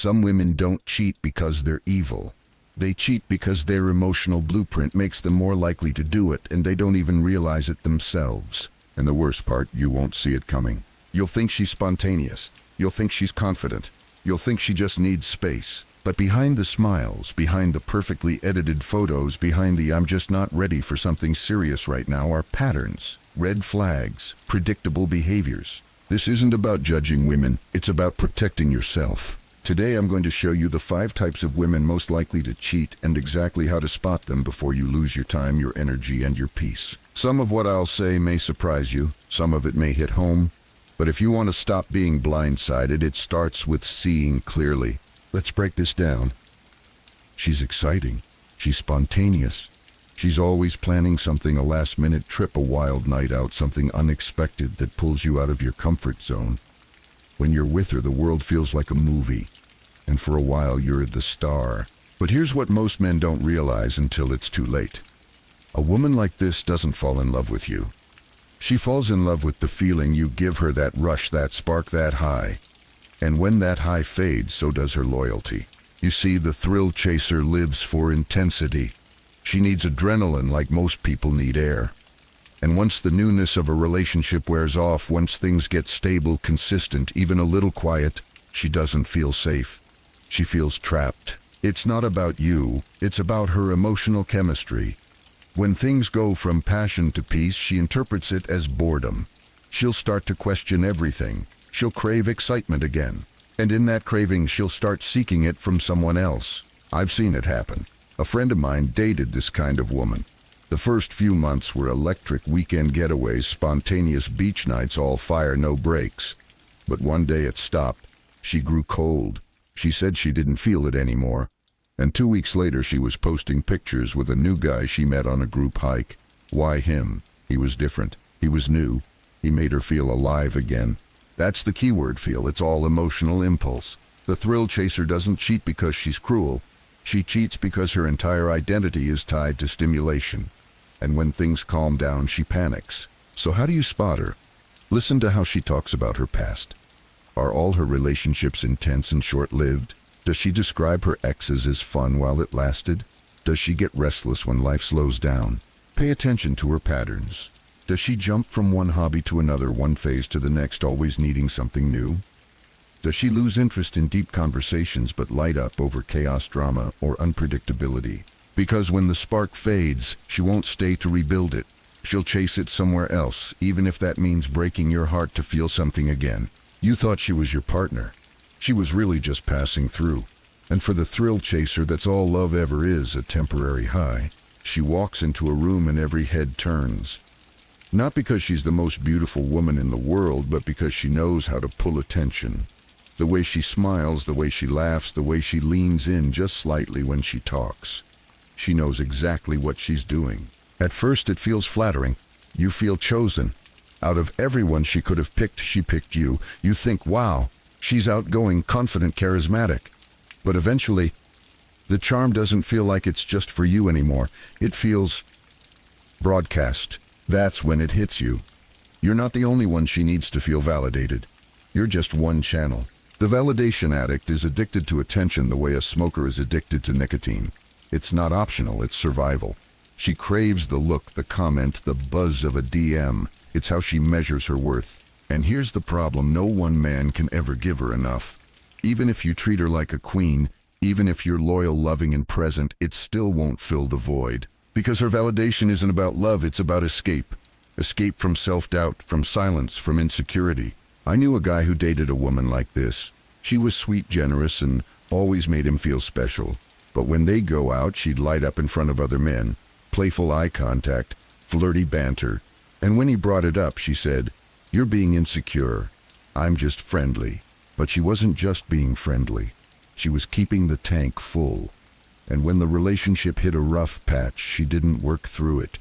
Some women don't cheat because they're evil. They cheat because their emotional blueprint makes them more likely to do it, and they don't even realize it themselves. And the worst part, you won't see it coming. You'll think she's spontaneous. You'll think she's confident. You'll think she just needs space. But behind the smiles, behind the perfectly edited photos, behind the "I'm just not ready for something serious right now" are patterns, red flags, predictable behaviors. This isn't about judging women, it's about protecting yourself. Today I'm going to show you the 5 types of women most likely to cheat and exactly how to spot them before you lose your time, your energy, and your peace. Some of what I'll say may surprise you, some of it may hit home, but if you want to stop being blindsided, it starts with seeing clearly. Let's break this down. She's exciting. She's spontaneous. She's always planning something, a last-minute trip, a wild night out, something unexpected that pulls you out of your comfort zone. When you're with her, the world feels like a movie, and for a while you're the star. But here's what most men don't realize until it's too late. A woman like this doesn't fall in love with you. She falls in love with the feeling you give her, that rush, that spark, that high. And when that high fades, so does her loyalty. You see, the thrill chaser lives for intensity. She needs adrenaline like most people need air. And once the newness of a relationship wears off, once things get stable, consistent, even a little quiet, she doesn't feel safe. She feels trapped. It's not about you, it's about her emotional chemistry. When things go from passion to peace, she interprets it as boredom. She'll start to question everything. She'll crave excitement again. And in that craving, she'll start seeking it from someone else. I've seen it happen. A friend of mine dated this kind of woman. The first few months were electric weekend getaways, spontaneous beach nights, all fire, no breaks. But one day it stopped. She grew cold. She said she didn't feel it anymore. And 2 weeks later, she was posting pictures with a new guy she met on a group hike. Why him? He was different. He was new. He made her feel alive again. That's the keyword, feel. It's all emotional impulse. The thrill chaser doesn't cheat because she's cruel. She cheats because her entire identity is tied to stimulation. And when things calm down, she panics. So how do you spot her? Listen to how she talks about her past. Are all her relationships intense and short-lived? Does she describe her exes as fun while it lasted? Does she get restless when life slows down? Pay attention to her patterns. Does she jump from one hobby to another, one phase to the next, always needing something new? Does she lose interest in deep conversations but light up over chaos, drama, or unpredictability? Because when the spark fades, she won't stay to rebuild it. She'll chase it somewhere else, even if that means breaking your heart to feel something again. You thought she was your partner. She was really just passing through. And for the thrill chaser, that's all love ever is, a temporary high. She walks into a room and every head turns. Not because she's the most beautiful woman in the world, but because she knows how to pull attention. The way she smiles, the way she laughs, the way she leans in just slightly when she talks. She knows exactly what she's doing. At first it feels flattering. You feel chosen. Out of everyone she could have picked, she picked you. You think, wow, she's outgoing, confident, charismatic. But eventually, the charm doesn't feel like it's just for you anymore. It feels broadcast. That's when it hits you. You're not the only one she needs to feel validated. You're just one channel. The validation addict is addicted to attention the way a smoker is addicted to nicotine. It's not optional, it's survival. She craves the look, the comment, the buzz of a DM. It's how she measures her worth. And here's the problem, no one man can ever give her enough. Even if you treat her like a queen, even if you're loyal, loving, and present, it still won't fill the void. Because her validation isn't about love, it's about escape. Escape from self-doubt, from silence, from insecurity. I knew a guy who dated a woman like this. She was sweet, generous, and always made him feel special. But when they'd go out, she'd light up in front of other men. Playful eye contact, flirty banter. And when he brought it up, she said, "You're being insecure. I'm just friendly." But she wasn't just being friendly. She was keeping the tank full. And when the relationship hit a rough patch, she didn't work through it.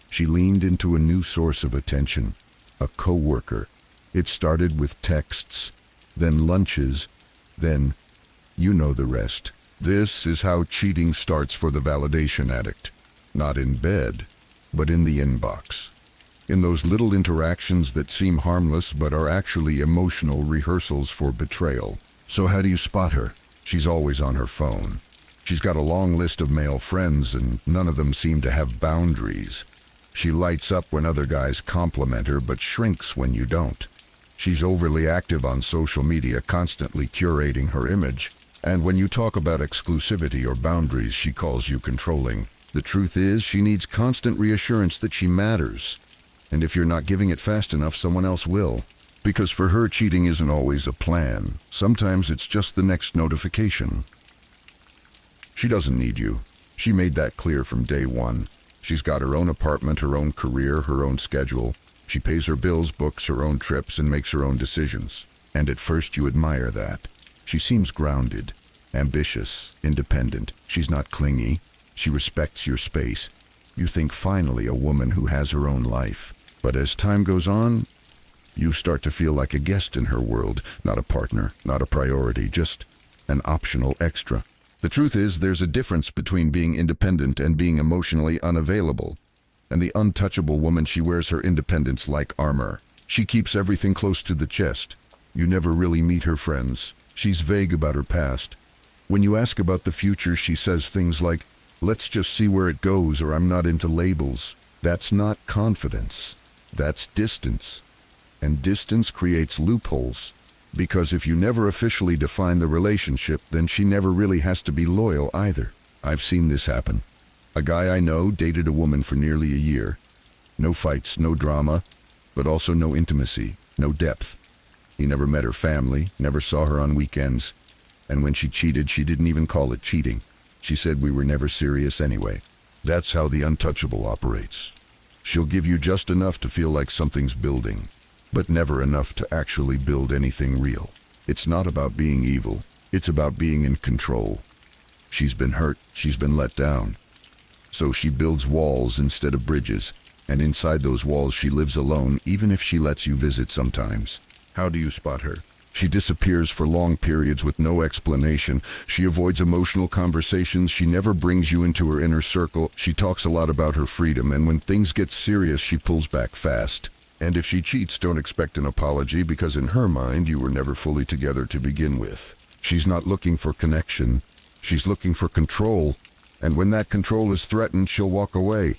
She leaned into a new source of attention, a coworker. It started with texts, then lunches, then you know the rest. This is how cheating starts for the validation addict. Not in bed, but in the inbox. In those little interactions that seem harmless but are actually emotional rehearsals for betrayal. So how do you spot her? She's always on her phone. She's got a long list of male friends and none of them seem to have boundaries. She lights up when other guys compliment her but shrinks when you don't. She's overly active on social media, constantly curating her image. And when you talk about exclusivity or boundaries, she calls you controlling. The truth is, she needs constant reassurance that she matters. And if you're not giving it fast enough, someone else will. Because for her, cheating isn't always a plan. Sometimes it's just the next notification. She doesn't need you. She made that clear from day one. She's got her own apartment, her own career, her own schedule. She pays her bills, books her own trips, and makes her own decisions. And at first you admire that. She seems grounded, ambitious, independent. She's not clingy. She respects your space. You think finally a woman who has her own life. But as time goes on, you start to feel like a guest in her world, not a partner, not a priority, just an optional extra. The truth is, there's a difference between being independent and being emotionally unavailable. And the untouchable woman, she wears her independence like armor. She keeps everything close to the chest. You never really meet her friends. She's vague about her past. When you ask about the future, she says things like, "Let's just see where it goes," or "I'm not into labels." That's not confidence. That's distance. And distance creates loopholes. Because if you never officially define the relationship, then she never really has to be loyal either. I've seen this happen. A guy I know dated a woman for nearly a year. No fights, no drama, but also no intimacy, no depth. He never met her family, never saw her on weekends. And when she cheated, she didn't even call it cheating. She said we were never serious anyway. That's how the untouchable operates. She'll give you just enough to feel like something's building, but never enough to actually build anything real. It's not about being evil. It's about being in control. She's been hurt. She's been let down. So she builds walls instead of bridges. And inside those walls, she lives alone, even if she lets you visit sometimes. How do you spot her? She disappears for long periods with no explanation. She avoids emotional conversations. She never brings you into her inner circle. She talks a lot about her freedom, and when things get serious, she pulls back fast. And if she cheats, don't expect an apology, because in her mind, you were never fully together to begin with. She's not looking for connection. She's looking for control. And when that control is threatened, she'll walk away.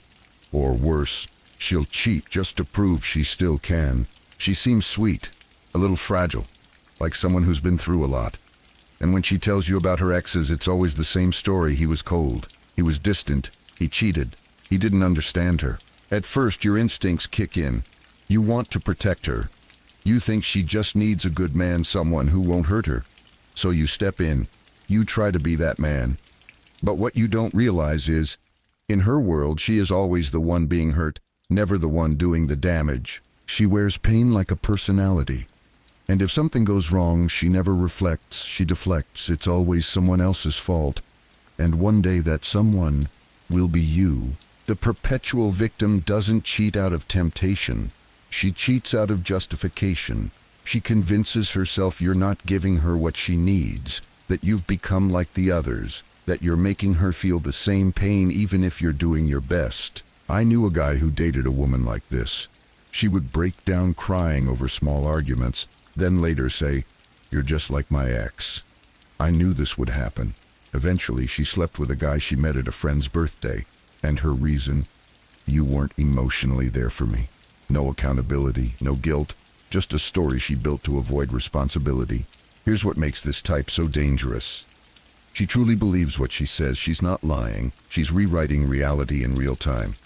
Or worse, she'll cheat just to prove she still can. She seems sweet, a little fragile, like someone who's been through a lot. And when she tells you about her exes, it's always the same story. He was cold. He was distant. He cheated. He didn't understand her. At first, your instincts kick in. You want to protect her. You think she just needs a good man, someone who won't hurt her. So you step in. You try to be that man. But what you don't realize is, in her world, she is always the one being hurt, never the one doing the damage. She wears pain like a personality. And if something goes wrong, she never reflects, she deflects. It's always someone else's fault. And one day that someone will be you. The perpetual victim doesn't cheat out of temptation. She cheats out of justification. She convinces herself you're not giving her what she needs, that you've become like the others, that you're making her feel the same pain even if you're doing your best. I knew a guy who dated a woman like this. She would break down crying over small arguments, then later say, "You're just like my ex." I knew this would happen. Eventually, she slept with a guy she met at a friend's birthday. And her reason? "You weren't emotionally there for me." No accountability, no guilt, just a story she built to avoid responsibility. Here's what makes this type so dangerous. She truly believes what she says. She's not lying. She's rewriting reality in real time.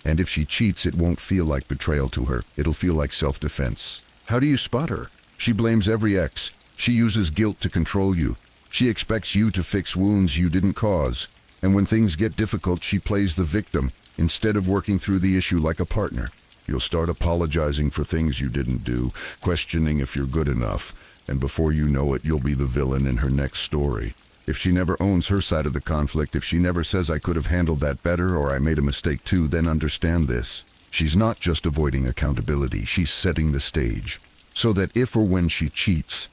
And if she cheats, it won't feel like betrayal to her. It'll feel like self-defense. How do you spot her? She blames every ex. She uses guilt to control you. She expects you to fix wounds you didn't cause. And when things get difficult, she plays the victim instead of working through the issue like a partner. You'll start apologizing for things you didn't do, questioning if you're good enough, and before you know it, you'll be the villain in her next story. If she never owns her side of the conflict, if she never says, "I could have handled that better," or "I made a mistake too," then understand this. She's not just avoiding accountability, she's setting the stage. So that if or when she cheats,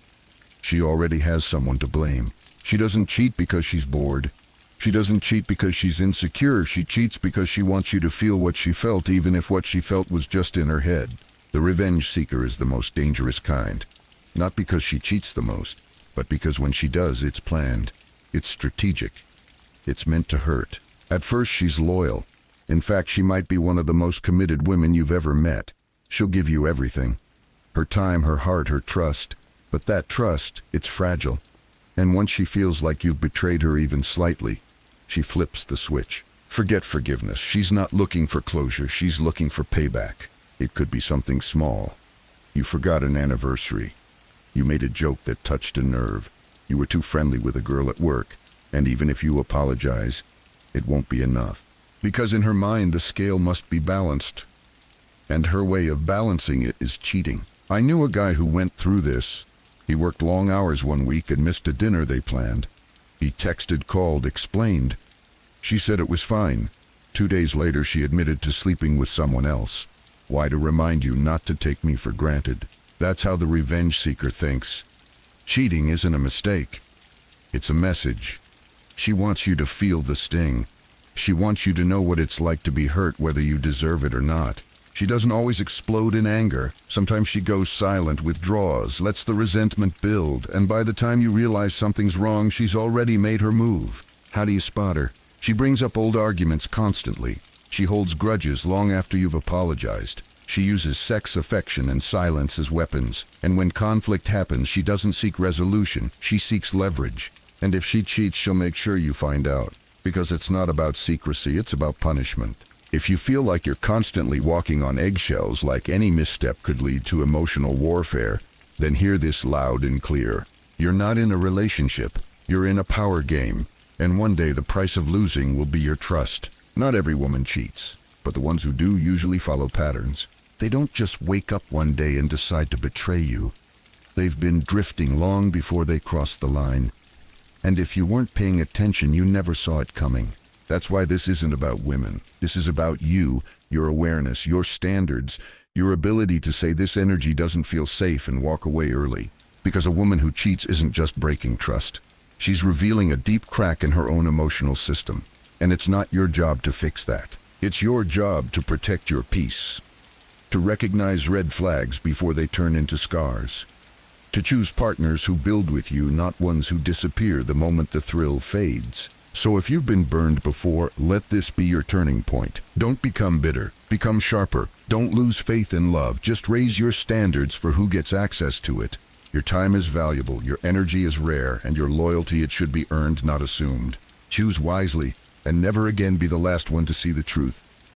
she already has someone to blame. She doesn't cheat because she's bored. She doesn't cheat because she's insecure. She cheats because she wants you to feel what she felt, even if what she felt was just in her head. The revenge seeker is the most dangerous kind. Not because she cheats the most, but because when she does, it's planned. It's strategic. It's meant to hurt. At first, she's loyal. In fact, she might be one of the most committed women you've ever met. She'll give you everything. Her time, her heart, her trust. But that trust, it's fragile. And once she feels like you've betrayed her even slightly, she flips the switch. Forget forgiveness. She's not looking for closure. She's looking for payback. It could be something small. You forgot an anniversary. You made a joke that touched a nerve. You were too friendly with a girl at work. And even if you apologize, it won't be enough. Because in her mind, the scale must be balanced. And her way of balancing it is cheating. I knew a guy who went through this. He worked long hours one week and missed a dinner they planned. He texted, called, explained. She said it was fine. 2 days later, she admitted to sleeping with someone else. Why, to remind you not to take me for granted. That's how the revenge seeker thinks. Cheating isn't a mistake. It's a message. She wants you to feel the sting. She wants you to know what it's like to be hurt, whether you deserve it or not. She doesn't always explode in anger. Sometimes she goes silent, withdraws, lets the resentment build, and by the time you realize something's wrong, she's already made her move. How do you spot her? She brings up old arguments constantly. She holds grudges long after you've apologized. She uses sex, affection, and silence as weapons. And when conflict happens, she doesn't seek resolution. She seeks leverage. And if she cheats, she'll make sure you find out. Because it's not about secrecy, it's about punishment. If you feel like you're constantly walking on eggshells, like any misstep could lead to emotional warfare, then hear this loud and clear. You're not in a relationship. You're in a power game. And one day the price of losing will be your trust. Not every woman cheats, but the ones who do usually follow patterns. They don't just wake up one day and decide to betray you. They've been drifting long before they crossed the line. And if you weren't paying attention, you never saw it coming. That's why this isn't about women. This is about you, your awareness, your standards, your ability to say this energy doesn't feel safe and walk away early. Because a woman who cheats isn't just breaking trust. She's revealing a deep crack in her own emotional system. And it's not your job to fix that. It's your job to protect your peace. To recognize red flags before they turn into scars. To choose partners who build with you, not ones who disappear the moment the thrill fades. So if you've been burned before, let this be your turning point. Don't become bitter. Become sharper. Don't lose faith in love. Just raise your standards for who gets access to it. Your time is valuable, your energy is rare, and your loyalty, it should be earned, not assumed. Choose wisely, and never again be the last one to see the truth.